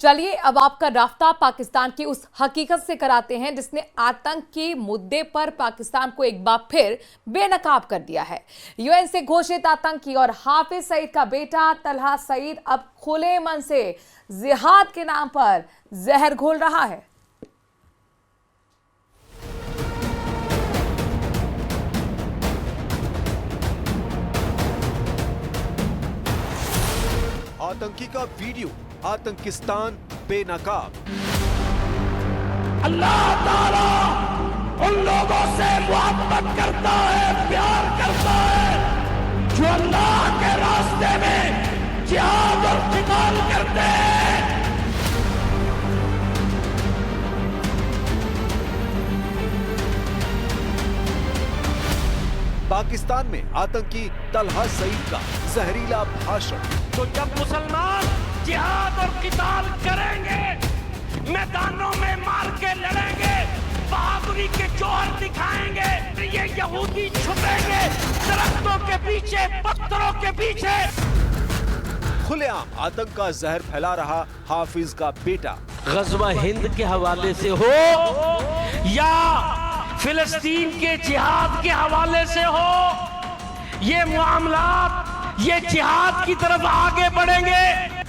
चलिए अब आपका राफ्ता पाकिस्तान की उस हकीकत से कराते हैं जिसने आतंक के मुद्दे पर पाकिस्तान को एक बार फिर बेनकाब कर दिया है। यूएन से घोषित आतंकी और हाफिज सईद का बेटा तलहा सईद अब खुले मन से जिहाद के नाम पर जहर घोल रहा है। आतंकी का वीडियो, आतंकिस्तान बेनकाब। अल्लाह ताला उन लोगों से मोहब्बत करता है, प्यार करता है जो अल्लाह के रास्ते में जिहाद और क़िताल करते हैं। पाकिस्तान में आतंकी तलहा सईद का जहरीला भाषण। तो जब मुसलमान जिहाद और क़िताल करेंगे, मैदानों में मार के लड़ेंगे, बहादुरी के जौहर दिखाएंगे, ये यहूदी छुपेंगे दरख्तों के पीछे, पत्थरों के पीछे। खुलेआम आतंक का जहर फैला रहा हाफिज का बेटा। गज़वा हिंद के हवाले से हो या फिलिस्तीन के जिहाद के हवाले से हो, ये मामलात ये जिहाद की तरफ आगे बढ़ेंगे।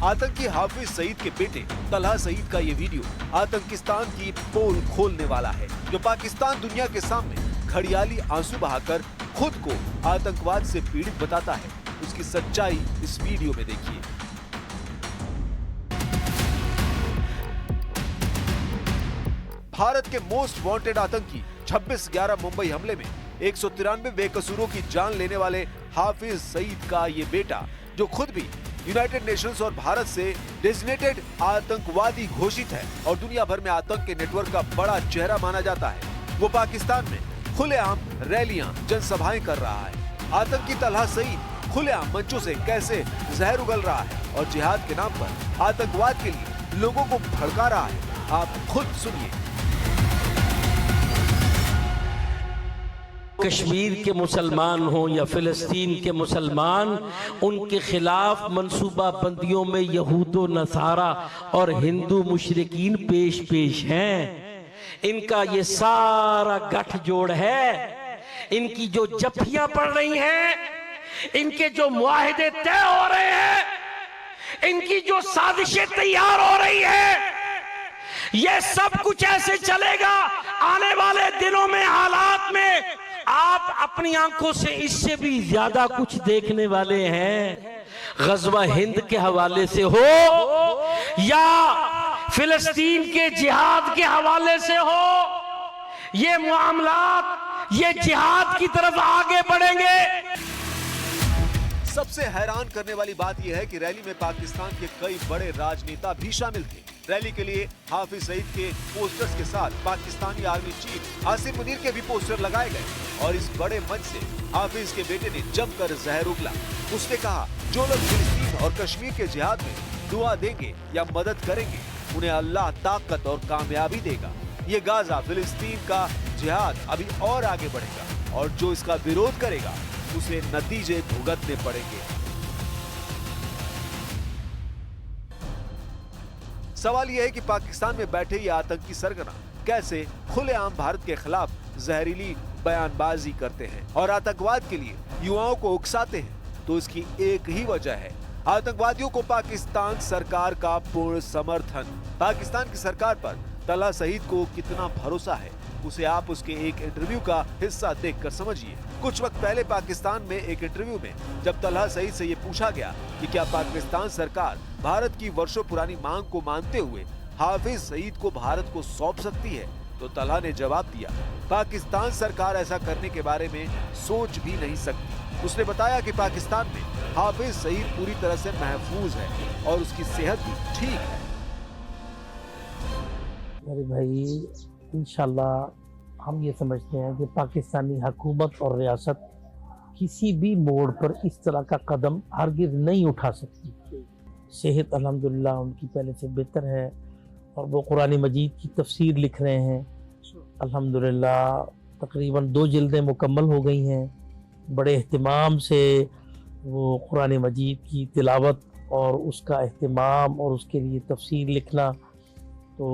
आतंकी हाफिज सईद के बेटे तलहा सईद का ये वीडियो आतंकिस्तान की पोल खोलने वाला है, जो पाकिस्तान दुनिया के सामने घड़ियाली आंसू बहाकर खुद को आतंकवाद से पीड़ित बताता है। उसकी सच्चाई इस वीडियो में देखिए। भारत के मोस्ट वांटेड आतंकी 26/11 मुंबई हमले में 193 बेकसूरों की जान लेने वाले हाफिज सईद का ये बेटा, जो खुद भी यूनाइटेड नेशंस और भारत से डेजिग्नेटेड आतंकवादी घोषित है और दुनिया भर में आतंक के नेटवर्क का बड़ा चेहरा माना जाता है, वो पाकिस्तान में खुलेआम रैलियां, जनसभाएं कर रहा है। आतंकी तलहा सईद खुलेआम मंचों से कैसे जहर उगल रहा है और जिहाद के नाम पर आतंकवाद के लिए लोगों को भड़का रहा है, आप खुद सुनिए। कश्मीर के मुसलमान हों या फिलिस्तीन के मुसलमान, उनके खिलाफ मंसूबा बंदियों में यहूदो नसारा और हिंदू मुशरिकीन पेश हैं। इनका ये सारा गठजोड़ है। इनकी जो जफ्फियां पड़ रही हैं, इनके जो मुआहिदे तय हो रहे हैं, इनकी जो साजिशें तैयार हो रही है, ये सब कुछ ऐसे चलेगा। आने वाले दिनों में, हालात में आप अपनी आंखों से इससे भी ज्यादा कुछ देखने वाले हैं। गज़वा हिंद के हवाले से हो या फिलिस्तीन के जिहाद के हवाले से हो, ये मामलात ये जिहाद की तरफ आगे बढ़ेंगे। सबसे हैरान करने वाली बात यह है कि रैली में पाकिस्तान के कई बड़े राजनेता भी शामिल थे। रैली के लिए हाफिज सईद के पोस्टर्स के साथ पाकिस्तानी आर्मी चीफ आसिम मुनीर के भी पोस्टर लगाए गए और इस बड़े मंच से हाफिज के बेटे ने जमकर जहर उगला। उसने कहा, जो लोग फिलिस्तीन और कश्मीर के जिहाद में दुआ देंगे या मदद करेंगे, उन्हें अल्लाह ताकत और कामयाबी देगा। ये गाजा फिलिस्तीन का जिहाद अभी और आगे बढ़ेगा और जो इसका विरोध करेगा उसे नतीजे भुगतने पड़ेंगे। सवाल यह है कि पाकिस्तान में बैठे ये आतंकी सरगना कैसे खुलेआम भारत के खिलाफ जहरीली बयानबाजी करते हैं और आतंकवाद के लिए युवाओं को उकसाते हैं। तो इसकी एक ही वजह है, आतंकवादियों को पाकिस्तान सरकार का पूर्ण समर्थन। पाकिस्तान की सरकार पर तलहा सईद को कितना भरोसा है, उसे आप उसके एक इंटरव्यू का हिस्सा देखकर समझिए। कुछ वक्त पहले पाकिस्तान में एक इंटरव्यू में जब तलहा सईद से ये पूछा गया कि क्या पाकिस्तान सरकार भारत की वर्षों पुरानी मांग को मानते हुए हाफिज सईद को भारत को सौंप सकती है, तो तलहा ने जवाब दिया, पाकिस्तान सरकार ऐसा करने के बारे में सोच भी नहीं सकती। उसने बताया कि पाकिस्तान में हाफिज सईद पूरी तरह से महफूज है और उसकी सेहत भी ठीक है। मेरे भाई, इंशाल्लाह हम ये समझते हैं कि पाकिस्तानी हुकूमत और रियासत किसी भी मोड़ पर इस तरह का कदम हरगिज़ नहीं उठा सकती। सेहत अल्हम्दुलिल्लाह उनकी पहले से बेहतर है और वो कुरान मजीद की तफसीर लिख रहे हैं। अल्हम्दुलिल्लाह तकरीबन 2 जिल्दें मुकम्मल हो गई हैं। बड़े एहतिमाम से वो कुरान मजीद की तिलावत और उसका अहतमाम और उसके लिए तफसीर लिखना, तो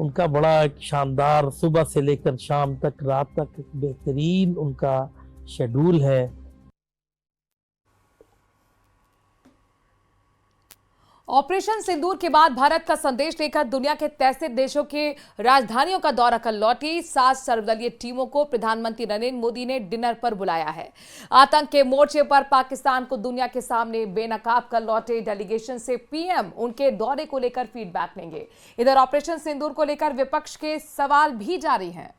उनका बड़ा एक शानदार सुबह से लेकर शाम तक, रात तक एक बेहतरीन उनका शेड्यूल है। ऑपरेशन सिंदूर के बाद भारत का संदेश लेकर दुनिया के 33 देशों के राजधानियों का दौरा कर लौटी 7 सर्वदलीय टीमों को प्रधानमंत्री नरेंद्र मोदी ने डिनर पर बुलाया है। आतंक के मोर्चे पर पाकिस्तान को दुनिया के सामने बेनकाब कर लौटे डेलीगेशन से पीएम उनके दौरे को लेकर फीडबैक लेंगे। इधर ऑपरेशन सिंदूर को लेकर विपक्ष के सवाल भी जारी हैं।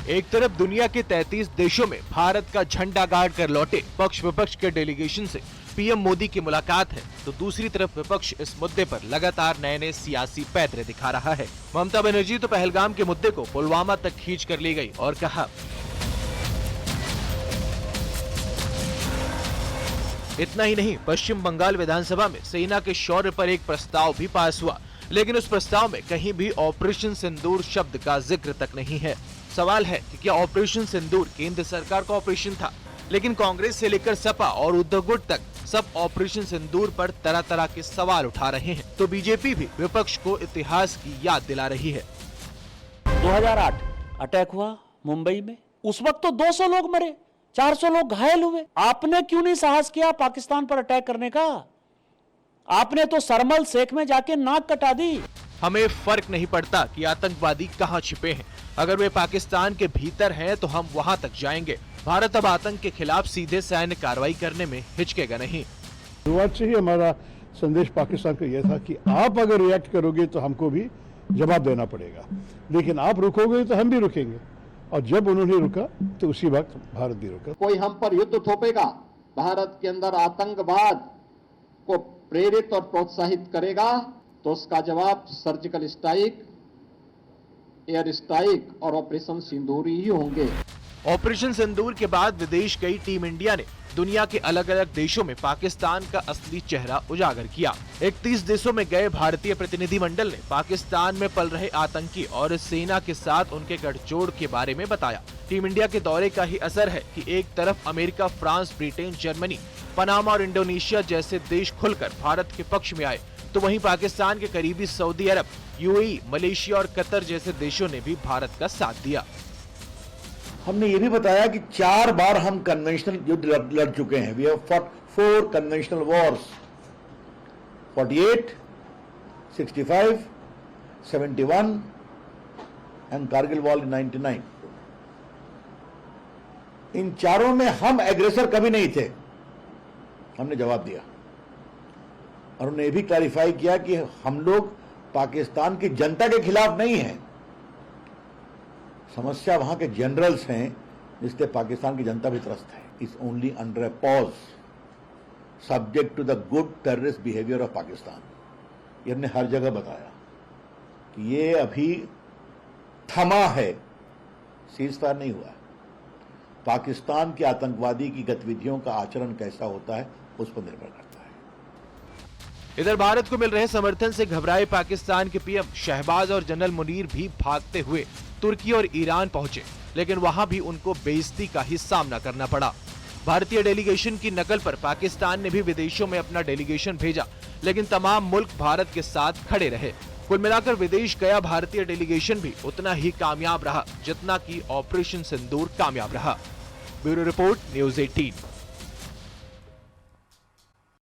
एक तरफ दुनिया के 33 देशों में भारत का झंडा गाड़ कर लौटे पक्ष विपक्ष के डेलीगेशन से पीएम मोदी की मुलाकात है, तो दूसरी तरफ विपक्ष इस मुद्दे पर लगातार नए नए सियासी पैतरे दिखा रहा है। ममता बनर्जी तो पहलगाम के मुद्दे को पुलवामा तक खींच कर ले गई और कहा, इतना ही नहीं, पश्चिम बंगाल विधानसभा में सेना के शौर्य पर एक प्रस्ताव भी पास हुआ, लेकिन उस प्रस्ताव में कहीं भी ऑपरेशन सिंदूर शब्द का जिक्र तक नहीं है। सवाल है कि क्या ऑपरेशन सिंदूर केंद्र सरकार का ऑपरेशन था? लेकिन कांग्रेस से लेकर सपा और उद्धव गुट तक सब ऑपरेशन सिंदूर पर तरह तरह के सवाल उठा रहे हैं, तो बीजेपी भी विपक्ष को इतिहास की याद दिला रही है। 2008 अटैक हुआ मुंबई में, उस वक्त तो 200 लोग मरे, 400 लोग घायल हुए। आपने क्यों नहीं साहस किया पाकिस्तान पर अटैक करने का? आपने तो सरमल शेख में जाके नाक कटा दी। हमें फर्क नहीं पड़ता कि आतंकवादी कहां छिपे हैं, अगर वे पाकिस्तान के भीतर हैं तो हम वहां तक जाएंगे। भारत अब आतंक के खिलाफ सीधे सैन्य कार्रवाई करने में हिचकेगा नहीं। शुरुआत से ही हमारा संदेश पाकिस्तान को यह था कि आप अगर रिएक्ट करोगे तो हमको भी जवाब देना पड़ेगा, लेकिन आप रुकोगे तो हम भी रुकेंगे, और जब उन्होंने रुका तो उसी वक्त भारत भी रुका। कोई हम पर युद्ध थोपेगा, भारत के अंदर आतंकवाद को प्रेरित और प्रोत्साहित करेगा, तो उसका जवाब सर्जिकल स्ट्राइक, एयर स्ट्राइक और ऑपरेशन सिंदूर ही होंगे। ऑपरेशन सिंदूर के बाद विदेश गई टीम इंडिया ने दुनिया के अलग अलग देशों में पाकिस्तान का असली चेहरा उजागर किया। 31 देशों में गए भारतीय प्रतिनिधिमंडल ने पाकिस्तान में पल रहे आतंकी और सेना के साथ उनके गठजोड़ के बारे में बताया। टीम इंडिया के दौरे का ही असर है कि एक तरफ America, France, Britain, Germany, Panama और इंडोनेशिया जैसे देश खुलकर भारत के पक्ष में आए, तो वहीं पाकिस्तान के करीबी सऊदी अरब, यूएई, मलेशिया और कतर जैसे देशों ने भी भारत का साथ दिया। हमने ये भी बताया कि 4 बार हम कन्वेंशनल युद्ध लड़ चुके हैं। We have fought 4 conventional wars, 48, 65, 71 and Kargil war in 99। इन चारों में हम एग्रेसर कभी नहीं थे, हमने जवाब दिया। और उन्होंने ये भी क्लैरिफाई किया कि हम लोग पाकिस्तान की जनता के खिलाफ नहीं हैं, समस्या वहां के जनरल्स हैं जिससे पाकिस्तान की जनता भी त्रस्त है। It's only under a pause subject to the good terrorist behaviour of Pakistan. ये हमने हर जगह बताया कि ये अभी थमा है, सीज फायर नहीं हुआ है। पाकिस्तान के आतंकवादी की गतिविधियों का आचरण कैसा होता है उस पर निर्भर करता है। इधर भारत को मिल रहे समर्थन से घबराए पाकिस्तान के पीएम शहबाज और जनरल मुनीर भी भागते हुए तुर्की और ईरान पहुंचे, लेकिन वहां भी उनको बेइज्जती का ही सामना करना पड़ा। भारतीय डेलीगेशन की नकल पर पाकिस्तान ने भी विदेशों में अपना डेलीगेशन भेजा, लेकिन तमाम मुल्क भारत के साथ खड़े रहे। कुल मिलाकर विदेश गया भारतीय डेलीगेशन भी उतना ही कामयाब रहा जितना कि ऑपरेशन सिंदूर कामयाब रहा। Bureau report, news 18।